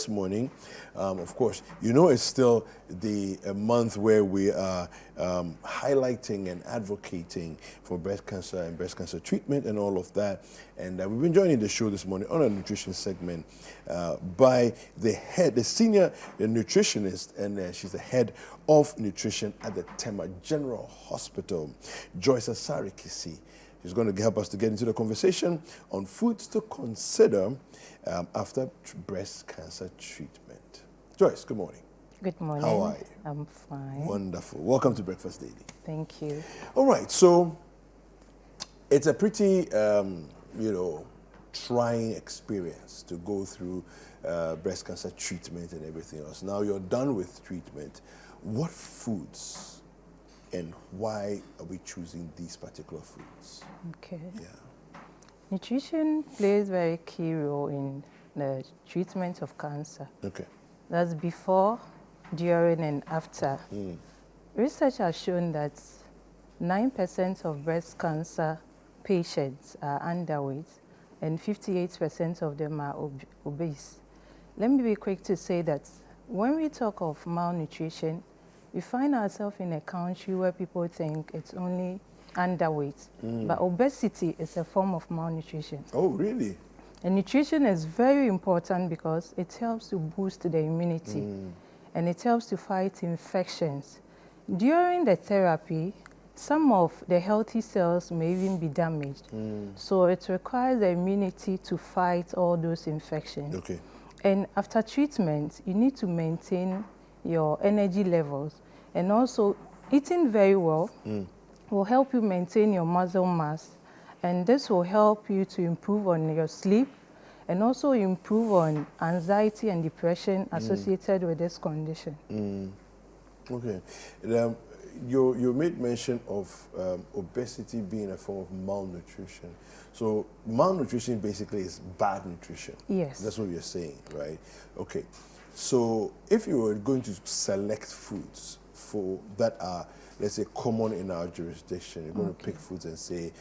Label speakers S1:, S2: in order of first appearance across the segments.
S1: this morning, of course, you know it's still the month where we are highlighting and advocating for breast cancer and breast cancer treatment and all of that. And we've been joining the show this morning on a nutrition segment by the senior nutritionist, and she's the head of nutrition at the Tema General Hospital, Joyce Asari-Kisi. She's going to help us to get into the conversation on foods to consider after breast cancer treatment. Joyce, good morning.
S2: Good morning.
S1: How are you?
S2: I'm fine.
S1: Wonderful. Welcome to Breakfast Daily.
S2: Thank you.
S1: All right, so it's a pretty, trying experience to go through breast cancer treatment and everything else. Now you're done with treatment. What foods and why are we choosing these particular foods?
S2: Okay.
S1: Yeah.
S2: Nutrition plays a very key role in the treatment of cancer.
S1: Okay.
S2: That's before, during, and after. Research has shown that 9% of breast cancer patients are underweight and 58% of them are obese. Let me be quick to say that when we talk of malnutrition, we find ourselves in a country where people think it's only underweight, but obesity is a form of malnutrition.
S1: Oh, really?
S2: And nutrition is very important because it helps to boost the immunity and it helps to fight infections. During the therapy, some of the healthy cells may even be damaged. So it requires the immunity to fight all those infections.
S1: Okay.
S2: And after treatment, you need to maintain your energy levels, and also eating very well will help you maintain your muscle mass, and this will help you to improve on your sleep and also improve on anxiety and depression associated with this condition.
S1: Okay. You made mention of obesity being a form of malnutrition. So malnutrition basically is bad nutrition.
S2: Yes.
S1: That's what you're saying, right? Okay. So if you were going to select foods that are, let's say, common in our jurisdiction, you're going to pick foods and say,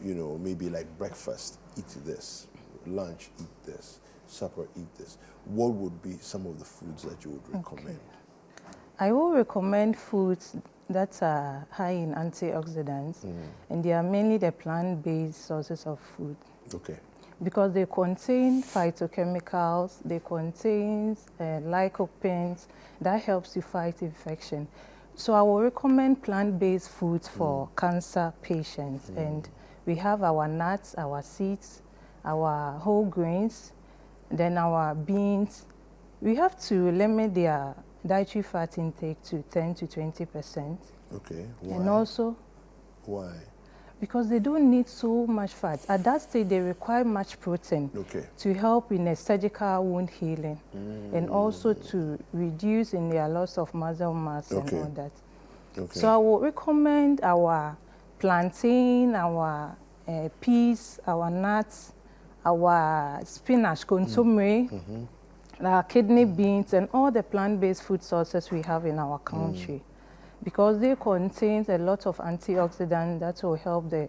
S1: maybe like breakfast, eat this, lunch, eat this, supper, eat this. What would be some of the foods that you would recommend?
S2: Okay. I will recommend foods that are high in antioxidants, and they are mainly the plant-based sources of food. Okay. Because they contain phytochemicals, they contain lycopenes that helps you fight infection. So I will recommend plant-based foods for cancer patients. And we have our nuts, our seeds, our whole grains, then our beans. We have to limit their dietary fat intake to 10 to 20%.
S1: Okay. Why?
S2: And also,
S1: why?
S2: Because they don't need so much fat. At that stage, they require much protein to help in a surgical wound healing and also to reduce in their loss of muscle mass and all that. Okay. So I would recommend our plantain, our peas, our nuts, our spinach, consomme, our kidney beans, and all the plant-based food sources we have in our country. Because they contain a lot of antioxidants that will help the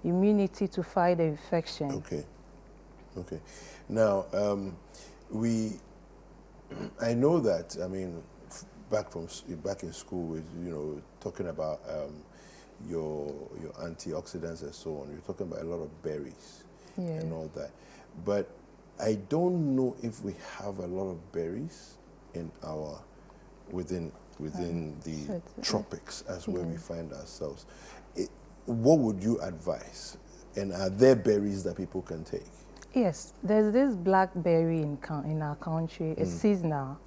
S2: immunity to fight the infection. Okay.
S1: Okay. Now, I know that, back in school, with, talking about your antioxidants and so on, you're talking about a lot of berries and all that. But I don't know if we have a lot of berries in within the tropics as where we find ourselves. What would you advise? And are there berries that people can take?
S2: Yes, there's this blackberry in our country. It's seasonal.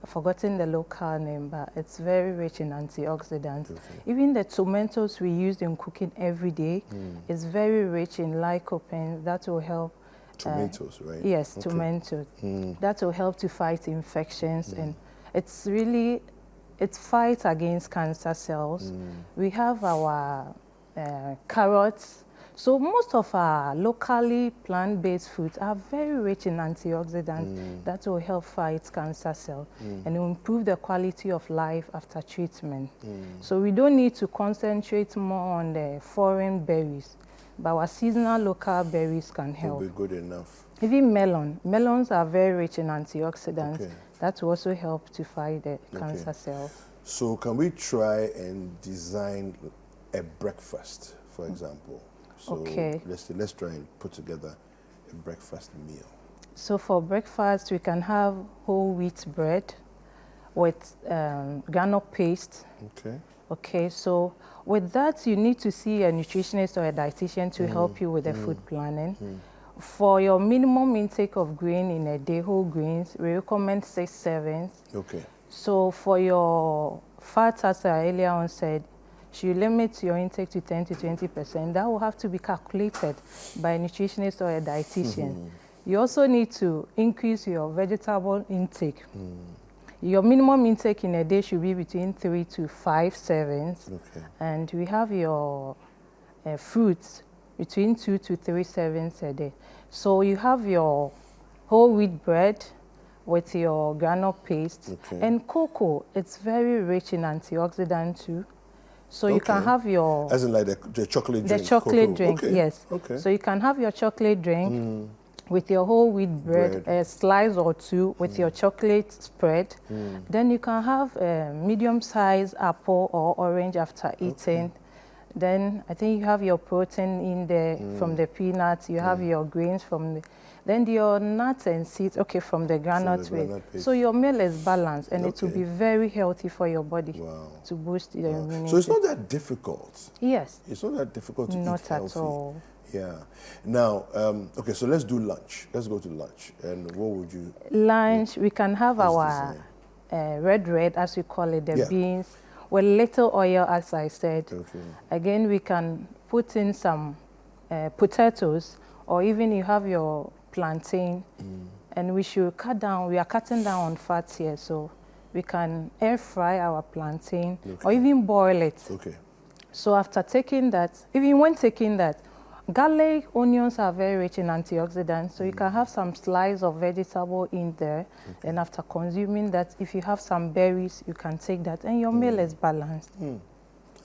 S2: I've forgotten the local name, but it's very rich in antioxidants. Okay. Even the tomatoes we use in cooking every day is very rich in lycopene that will help.
S1: Tomatoes, right?
S2: Yes, tomatoes. That will help to fight infections, and it fights against cancer cells. We have our carrots. So most of our locally plant-based foods are very rich in antioxidants that will help fight cancer cells and will improve the quality of life after treatment. So we don't need to concentrate more on the foreign berries. but our seasonal local berries can help.
S1: Will be good enough.
S2: Even melons are very rich in antioxidants. That will also help to fight the cancer cells.
S1: So can we try and design a breakfast, for example? So let's try and put together a breakfast meal. So
S2: for breakfast, we can have whole wheat bread with granule paste. Okay, so with that, you need to see a nutritionist or a dietitian to help you with the food planning. For your minimum intake of grain in a day, whole grains, we recommend 6 servings. So for your fat, as I earlier on said, you limit your intake to 10 to 20%. That will have to be calculated by a nutritionist or a dietitian. You also need to increase your vegetable intake. Your minimum intake in a day should be between 3 to 5 servings. And we have your fruits between 2 to 3 servings a day. So you have your whole wheat bread with your granule paste. And cocoa, it's very rich in antioxidants too. So you can have your...
S1: As in like the chocolate drink?
S2: The chocolate drink, yes. So you can have your chocolate drink with your whole wheat bread, a slice or two with your chocolate spread. Then you can have a medium-sized apple or orange after eating. Then I think you have your protein in there from the peanuts. You have your grains from the... Then your nuts and seeds, from the granite. So your meal is balanced, and it will be very healthy for your body to boost your immunity.
S1: So it's not that difficult.
S2: Yes.
S1: It's not that difficult to eat healthy.
S2: Not at all.
S1: Yeah. Now, so let's do lunch. Let's go to lunch. And what would you...
S2: Lunch, we can have our red, as we call it, the beans, with little oil, as I said. Again, we can put in some potatoes, or even you have your plantain, and we should cut down, we are cutting down on fats here, so we can air fry our plantain, or even boil it. So after taking that, even when taking that, garlic, onions are very rich in antioxidants, so you can have some slice of vegetable in there, and after consuming that, if you have some berries, you can take that, and your meal is balanced.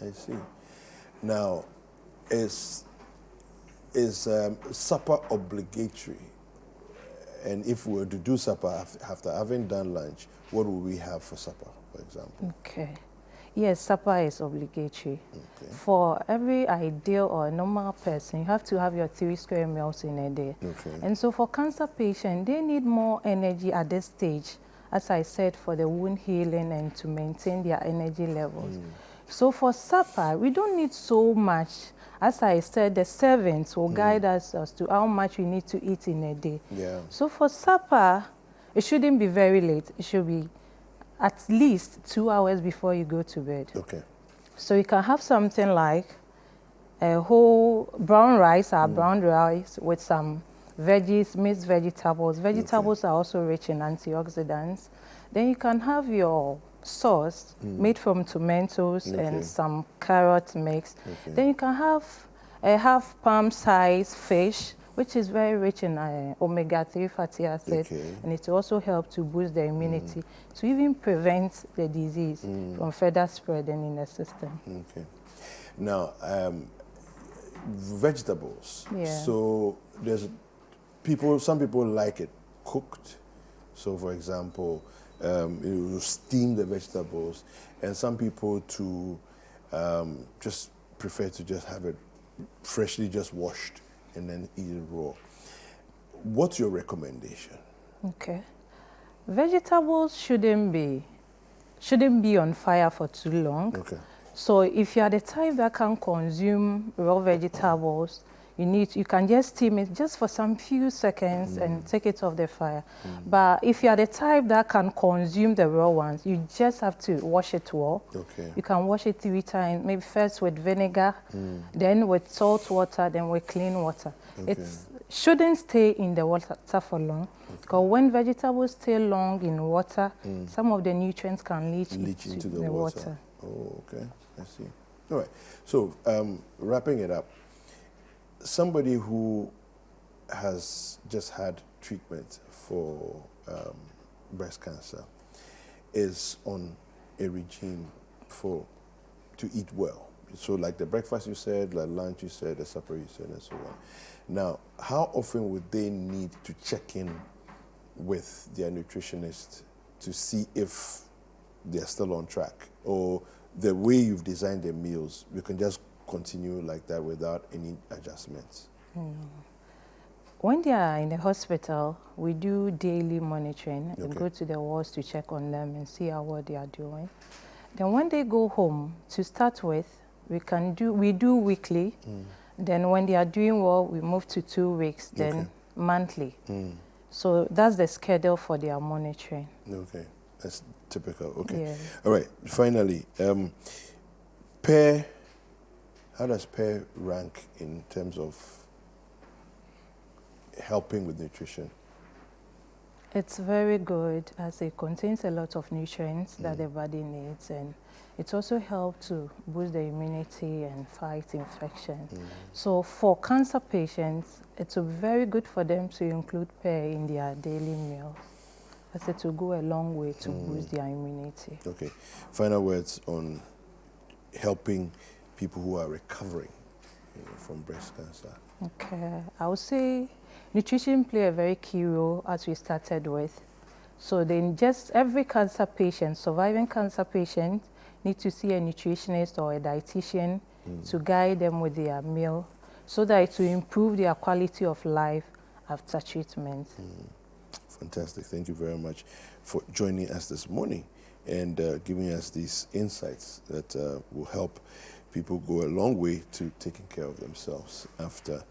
S1: I see. Now, is supper obligatory? And if we were to do supper after having done lunch, what will we have for supper, for example?
S2: Yes, supper is obligatory. For every ideal or normal person, you have to have your 3 square meals in a day. And so for cancer patients, they need more energy at this stage, as I said, for the wound healing and to maintain their energy levels. So for supper, we don't need so much. As I said, the servants will guide us as to how much we need to eat in a day. So for supper, it shouldn't be very late. It should be at least 2 hours before you go to bed. So you can have something like a whole brown rice, brown rice with some veggies, mixed vegetables. Vegetables are also rich in antioxidants. Then you can have your sauce made from tomatoes and some carrot mix. Then you can have a half palm size fish, which is very rich in omega-3 fatty acids, and it also helps to boost the immunity to even prevent the disease from further spreading in the system.
S1: Now, vegetables. So some people like it cooked. So for example, you steam the vegetables, and some people just prefer to just have it freshly just washed and then eat it raw. What's your recommendation?
S2: Vegetables shouldn't be on fire for too long. So if you are the type that can consume raw vegetables, you can just steam it just for some few seconds and take it off the fire. But if you are the type that can consume the raw ones, you just have to wash it well. You can wash it 3 times, maybe first with vinegar, then with salt water, then with clean water. It shouldn't stay in the water for long, because when vegetables stay long in water, some of the nutrients can leach into the water.
S1: I see. All right. So wrapping it up, somebody who has just had treatment for breast cancer is on a regime to eat well, So like the breakfast you said, like lunch you said, the supper you said, and so on. Now, how often would they need to check in with their nutritionist to see if they're still on track? Or the way you've designed their meals, you can just continue like that without any adjustments?
S2: When they are in the hospital, we do daily monitoring and go to the wards to check on them and see how well they are doing. Then when they go home, to start with, we do weekly. Then when they are doing well, we move to 2 weeks, then monthly. So that's the schedule for their monitoring.
S1: Okay, that's typical. Okay.
S2: Yeah.
S1: All right. Finally, Peir, how does Peir rank in terms of helping with nutrition?
S2: It's very good as it contains a lot of nutrients that the body needs, and it also helps to boost the immunity and fight infection. So for cancer patients, it's very good for them to include Peir in their daily meals, as it will go a long way to boost their immunity. Okay.
S1: Final words on helping people who are recovering from breast cancer.
S2: Okay, I would say nutrition play a very key role, as we started with. So then just every cancer patient, surviving cancer patient, need to see a nutritionist or a dietitian to guide them with their meal so that it will improve their quality of life after treatment.
S1: Fantastic. Thank you very much for joining us this morning and giving us these insights that will help people go a long way to taking care of themselves after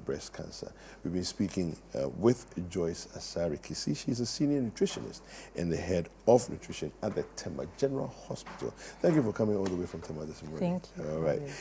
S1: breast cancer. We've been speaking with Joyce Asari-Kisi. She's a senior nutritionist and the head of nutrition at the Tema General Hospital. Thank you for coming all the way from Tema this morning.
S2: Thank you.
S1: All right.